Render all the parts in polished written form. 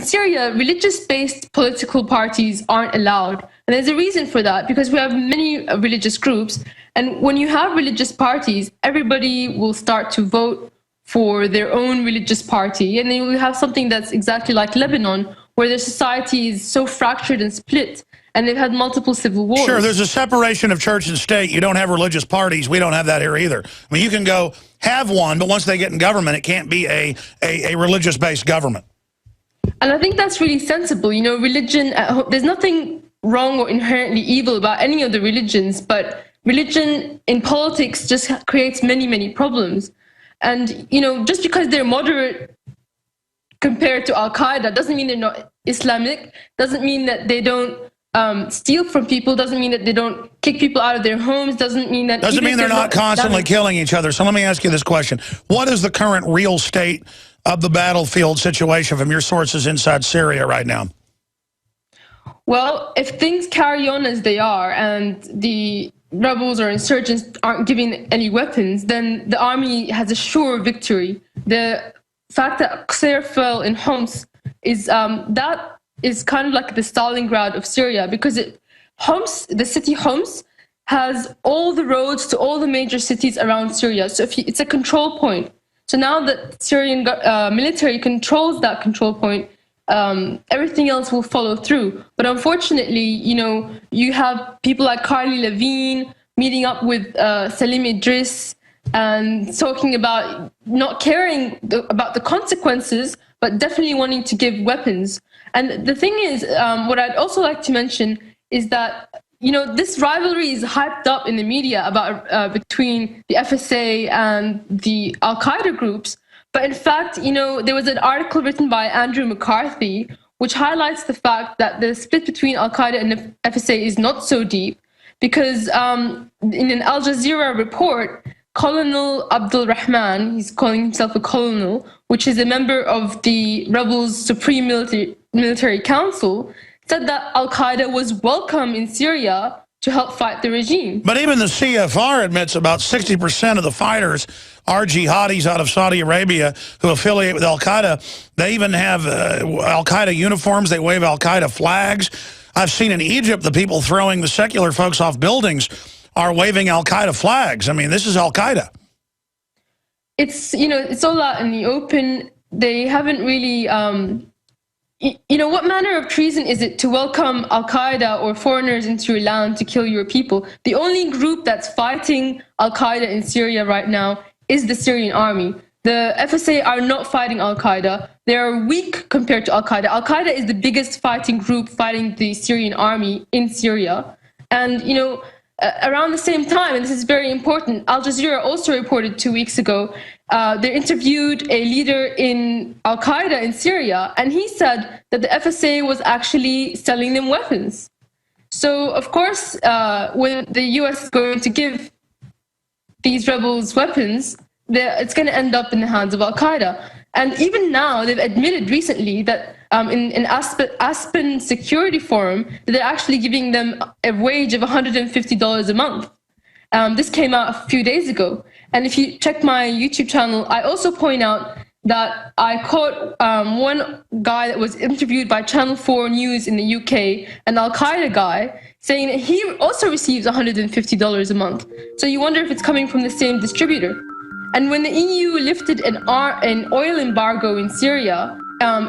Syria, religious-based political parties aren't allowed. And there's a reason for that, because we have many religious groups. And when you have religious parties, everybody will start to vote for their own religious party. And then you will have something that's exactly like Lebanon, where their society is so fractured and split, and they've had multiple civil wars. Sure, there's a separation of church and state. You don't have religious parties. We don't have that here either. I mean, you can go have one, but once they get in government, it can't be a religious-based government. And I think that's really sensible. You know, religion, there's nothing wrong or inherently evil about any of the religions, but religion in politics just creates many, many problems. And, you know, just because they're moderate compared to Al-Qaeda doesn't mean they're not Islamic, doesn't mean that they don't steal from people, doesn't mean that they don't kick people out of their homes, doesn't mean that... Doesn't mean they're not constantly killing each other. So let me ask you this question. What is the current real state of the battlefield situation from your sources inside Syria right now? Well, if things carry on as they are and the rebels or insurgents aren't giving any weapons, then the army has a sure victory. The fact that Qusayr fell in Homs is that is kind of like the Stalingrad of Syria, because Homs, the city Homs, has all the roads to all the major cities around Syria. So it's a control point. So now that Syrian military controls that control point, everything else will follow through. But unfortunately, you know, you have people like Carly Levine meeting up with Salim Idris and talking about not caring about the consequences, but definitely wanting to give weapons. And the thing is, what I'd also like to mention is that, you know, this rivalry is hyped up in the media about between the FSA and the Al-Qaeda groups. But in fact, you know, there was an article written by Andrew McCarthy, which highlights the fact that the split between Al-Qaeda and the FSA is not so deep, because in an Al Jazeera report, Colonel Abdul Rahman, he's calling himself a colonel, which is a member of the rebels' Supreme Military Council, said that Al-Qaeda was welcome in Syria to help fight the regime. But even the CFR admits about 60% of the fighters are jihadis out of Saudi Arabia who affiliate with Al-Qaeda. They even have Al-Qaeda uniforms. They wave Al-Qaeda flags. I've seen in Egypt the people throwing the secular folks off buildings are waving Al-Qaeda flags. I mean, this is Al-Qaeda. It's, you know, it's all out in the open. They haven't really, you know, what manner of treason is it to welcome Al-Qaeda or foreigners into your land to kill your people? The only group that's fighting Al-Qaeda in Syria right now is the Syrian army. The FSA are not fighting Al-Qaeda. They are weak compared to Al-Qaeda. Al-Qaeda is the biggest fighting group fighting the Syrian army in Syria. And, you know, around the same time, and this is very important, Al Jazeera also reported 2 weeks ago, they interviewed a leader in Al-Qaeda in Syria, and he said that the FSA was actually selling them weapons. So, of course, when the US is going to give these rebels weapons, it's going to end up in the hands of Al-Qaeda. And even now, they've admitted recently that in Aspen Security Forum, that they're actually giving them a wage of $150 a month. This came out a few days ago. And if you check my YouTube channel, I also point out that I caught one guy that was interviewed by Channel 4 News in the UK, an Al-Qaeda guy, saying that he also receives $150 a month. So you wonder if it's coming from the same distributor. And when the EU lifted an oil embargo in Syria,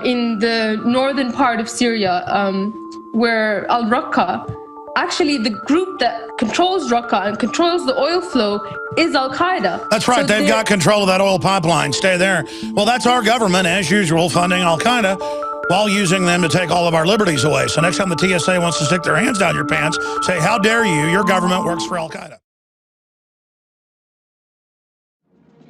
in the northern part of Syria, where Al-Raqqa, actually the group that controls Raqqa and controls the oil flow is Al-Qaeda. That's right, so they've got control of that oil pipeline. Stay there. Well, that's our government, as usual, funding Al-Qaeda while using them to take all of our liberties away. So next time the TSA wants to stick their hands down your pants, say, how dare you, your government works for Al-Qaeda.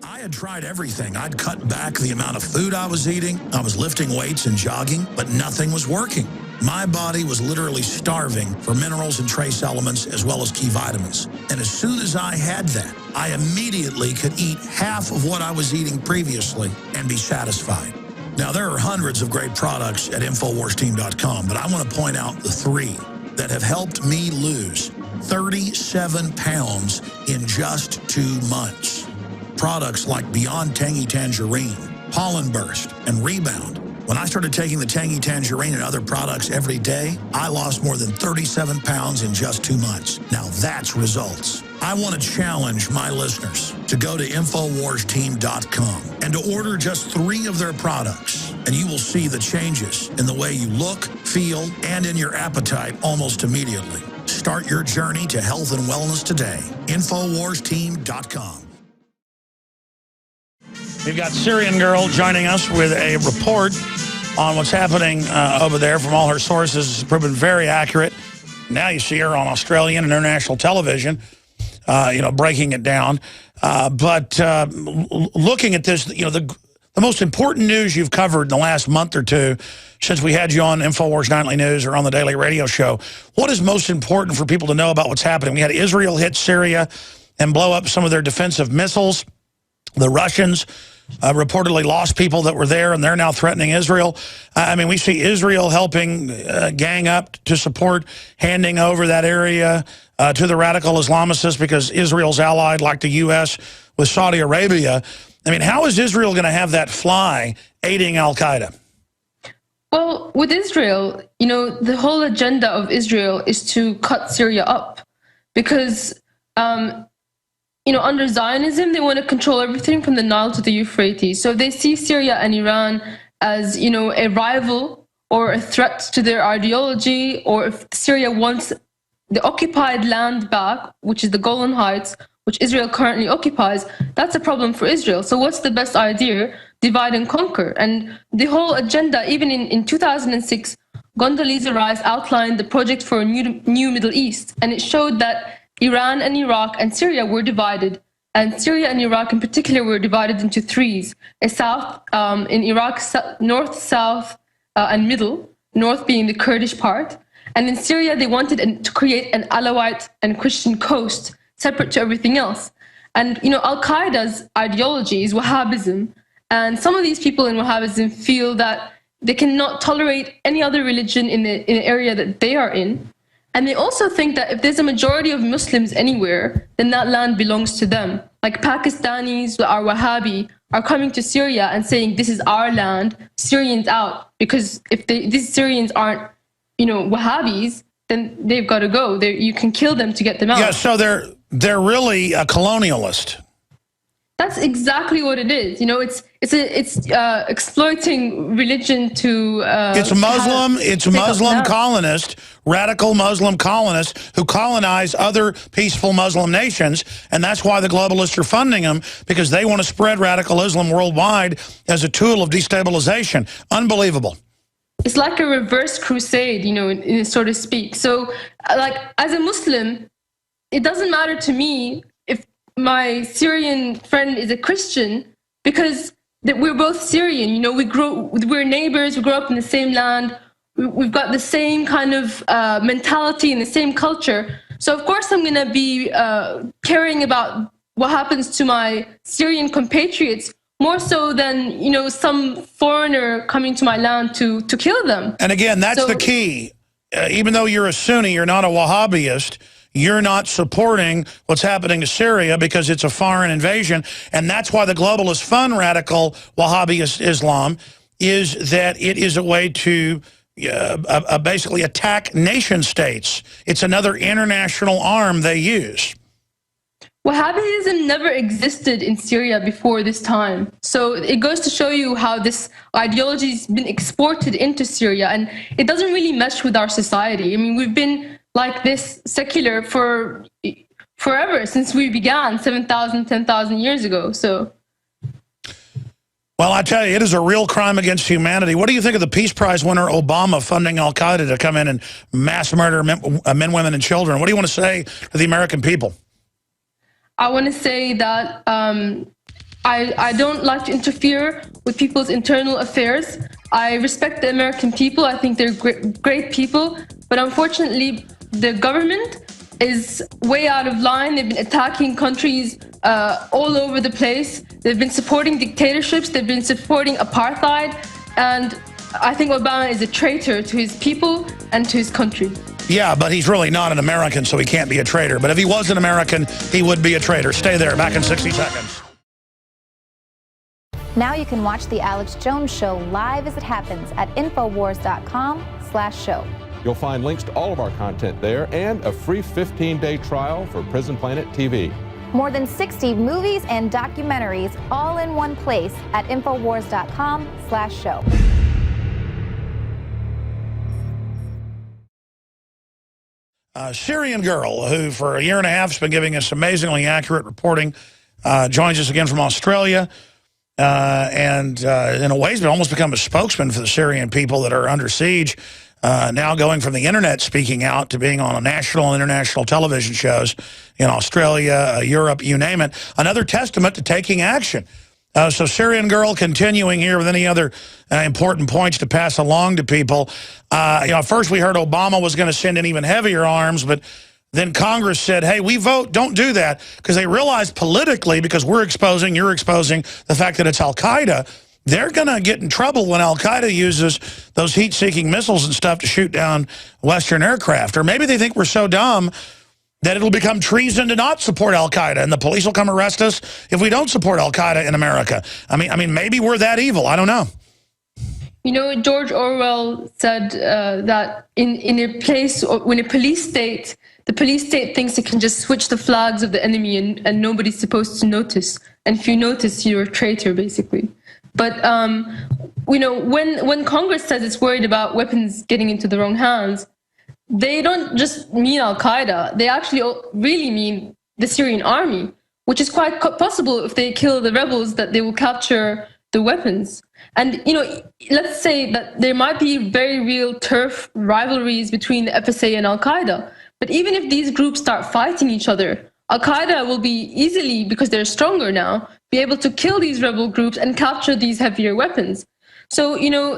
I had tried everything. I'd cut back the amount of food I was eating. I was lifting weights and jogging, but nothing was working. My body was literally starving for minerals and trace elements as well as key vitamins. And as soon as I had that, I immediately could eat half of what I was eating previously and be satisfied. Now, there are hundreds of great products at InfoWarsTeam.com, but I want to point out the 3 that have helped me lose 37 pounds in just 2 months. Products like Beyond Tangy Tangerine, Pollen Burst, and Rebound When I started taking the tangy tangerine and other products every day, I lost more than 37 pounds in just 2 months. Now that's results. I want to challenge my listeners to go to InfoWarsTeam.com and to order just 3 of their products, and you will see the changes in the way you look, feel, and in your appetite almost immediately. Start your journey to health and wellness today. InfoWarsTeam.com. We've got Syrian girl joining us with a report on what's happening over there from all her sources. It's proven very accurate. Now you see her on Australian and international television, breaking it down. But looking at this, the most important news you've covered in the last month or two since we had you on InfoWars Nightly News or on the Daily Radio Show, what is most important for people to know about what's happening? We had Israel hit Syria and blow up some of their defensive missiles. The Russians reportedly lost people that were there, and they're now threatening Israel. We see Israel helping gang up to support handing over that area to the radical Islamicists because Israel's allied, like the U.S., with Saudi Arabia. How is Israel going to have that fly aiding al-Qaeda? Well, with Israel, the whole agenda of Israel is to cut Syria up because under Zionism, they want to control everything from the Nile to the Euphrates. So they see Syria and Iran as, a rival or a threat to their ideology, or if Syria wants the occupied land back, which is the Golan Heights, which Israel currently occupies, that's a problem for Israel. So what's the best idea? Divide and conquer. And the whole agenda, even in 2006, Condoleezza Rice outlined the project for a new Middle East, and it showed that Iran and Iraq and Syria were divided, and Syria and Iraq in particular were divided into 3s. A south, in Iraq, north, south, and middle, north being the Kurdish part. And in Syria, they wanted to create an Alawite and Christian coast separate to everything else. And, Al-Qaeda's ideology is Wahhabism. And some of these people in Wahhabism feel that they cannot tolerate any other religion in the area that they are in. And they also think that if there's a majority of Muslims anywhere, then that land belongs to them. Like Pakistanis are Wahhabi are coming to Syria and saying, this is our land, Syrians out. Because if these Syrians aren't, Wahhabis, then they've got to go. You can kill them to get them out. Yeah, so they're really a colonialist. That's exactly what it is. It's exploiting religion to. It's Muslim colonists, radical Muslim colonists who colonize other peaceful Muslim nations, and that's why the globalists are funding them, because they want to spread radical Islam worldwide as a tool of destabilization. Unbelievable. It's like a reverse crusade, so to speak. So, as a Muslim, it doesn't matter to me if my Syrian friend is a Christian, because we're both Syrian. We're neighbors. We grew up in the same land. We've got the same kind of mentality and the same culture. So of course I'm going to be caring about what happens to my Syrian compatriots more so than some foreigner coming to my land to kill them. And again, that's the key. Even though you're a Sunni, you're not a Wahhabist. You're not supporting what's happening to Syria because it's a foreign invasion. And that's why the globalists fund radical Wahhabi Islam, is that it is a way to basically attack nation states. It's another international arm they use. Wahhabism never existed in Syria before this time. So it goes to show you how this ideology has been exported into Syria, and it doesn't really mesh with our society. We've been like this secular for forever, since we began 7,000, 10,000 years ago. So, well, I tell you, it is a real crime against humanity. What do you think of the Peace Prize winner Obama funding al-Qaeda to come in and mass murder men, women, and children? What do you want to say to the American people? I want to say that I don't like to interfere with people's internal affairs. I respect the American people. I think they're great people. But unfortunately, the government is way out of line. They've been attacking countries all over the place. They've been supporting dictatorships. They've been supporting apartheid. And I think Obama is a traitor to his people and to his country. Yeah, but he's really not an American, so he can't be a traitor. But if he was an American, he would be a traitor. Stay there. Back in 60 seconds. Now you can watch The Alex Jones Show live as it happens at Infowars.com/show. You'll find links to all of our content there and a free 15-day trial for Prison Planet TV. More than 60 movies and documentaries all in one place at Infowars.com/show. A Syrian girl who for a year and a half has been giving us amazingly accurate reporting joins us again from Australia. And in a way, has almost become a spokesman for the Syrian people that are under siege, now going from the internet speaking out to being on national and international television shows in Australia, Europe, you name it. Another testament to taking action. So Syrian girl continuing here with any other important points to pass along to people. At first we heard Obama was going to send in even heavier arms, but then Congress said, hey, we vote, don't do that, because they realized politically, because you're exposing the fact that it's al-Qaeda, they're going to get in trouble when al-Qaeda uses those heat-seeking missiles and stuff to shoot down Western aircraft. Or maybe they think we're so dumb that it'll become treason to not support al-Qaeda, and the police will come arrest us if we don't support al-Qaeda in America. I mean, maybe we're that evil. I don't know. You know, George Orwell said that in a place, when a police state, the police state thinks it can just switch the flags of the enemy and nobody's supposed to notice. And if you notice, you're a traitor, basically. But, when Congress says it's worried about weapons getting into the wrong hands, they don't just mean al-Qaeda. They actually really mean the Syrian army, which is quite possible if they kill the rebels, that they will capture the weapons. And, let's say that there might be very real turf rivalries between the FSA and al-Qaeda. But even if these groups start fighting each other, al-Qaeda will be easily, because they're stronger now, be able to kill these rebel groups and capture these heavier weapons. So, they're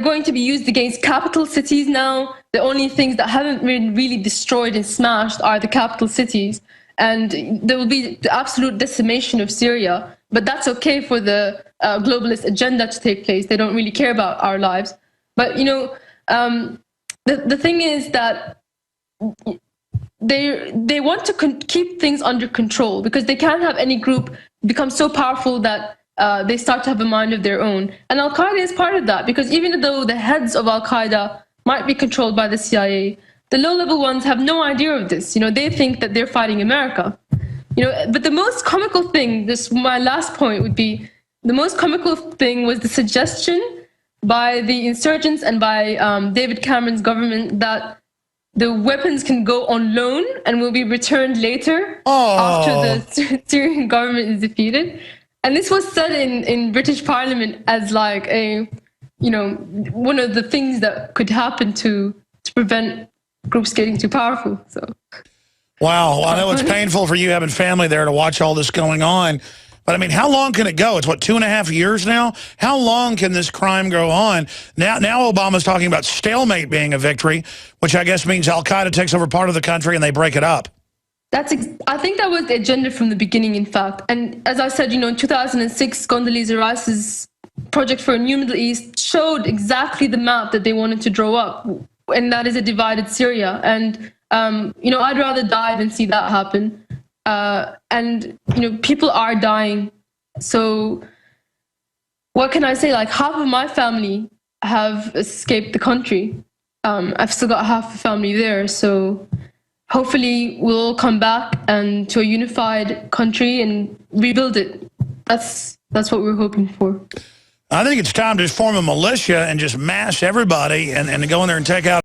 going to be used against capital cities now. The only things that haven't been really destroyed and smashed are the capital cities. And there will be the absolute decimation of Syria. But that's okay for the globalist agenda to take place. They don't really care about our lives. But, the thing is that they want to keep things under control, because they can't have any group become so powerful that they start to have a mind of their own. And al-Qaeda is part of that, because even though the heads of al-Qaeda might be controlled by the CIA, the low-level ones have no idea of this. They think that they're fighting America. But the most comical thing, my last point would be, the most comical thing was the suggestion by the insurgents and by David Cameron's government that the weapons can go on loan and will be returned later after the Syrian government is defeated. And this was said in British Parliament as like one of the things that could happen to prevent groups getting too powerful. So. Wow, I know it's painful for you having family there to watch all this going on. But, I mean, how long can it go? It's, 2.5 years now? How long can this crime go on? Now Obama's talking about stalemate being a victory, which I guess means al-Qaeda takes over part of the country and they break it up. I think that was the agenda from the beginning, in fact. And as I said, in 2006, Condoleezza Rice's Project for a New Middle East showed exactly the map that they wanted to draw up, and that is a divided Syria. And, I'd rather die than see that happen. And people are dying. So what can I say? Like, half of my family have escaped the country. I've still got half the family there. So hopefully we'll come back and to a unified country and rebuild it. That's what we're hoping for. I think it's time to just form a militia and just mass everybody and go in there and take out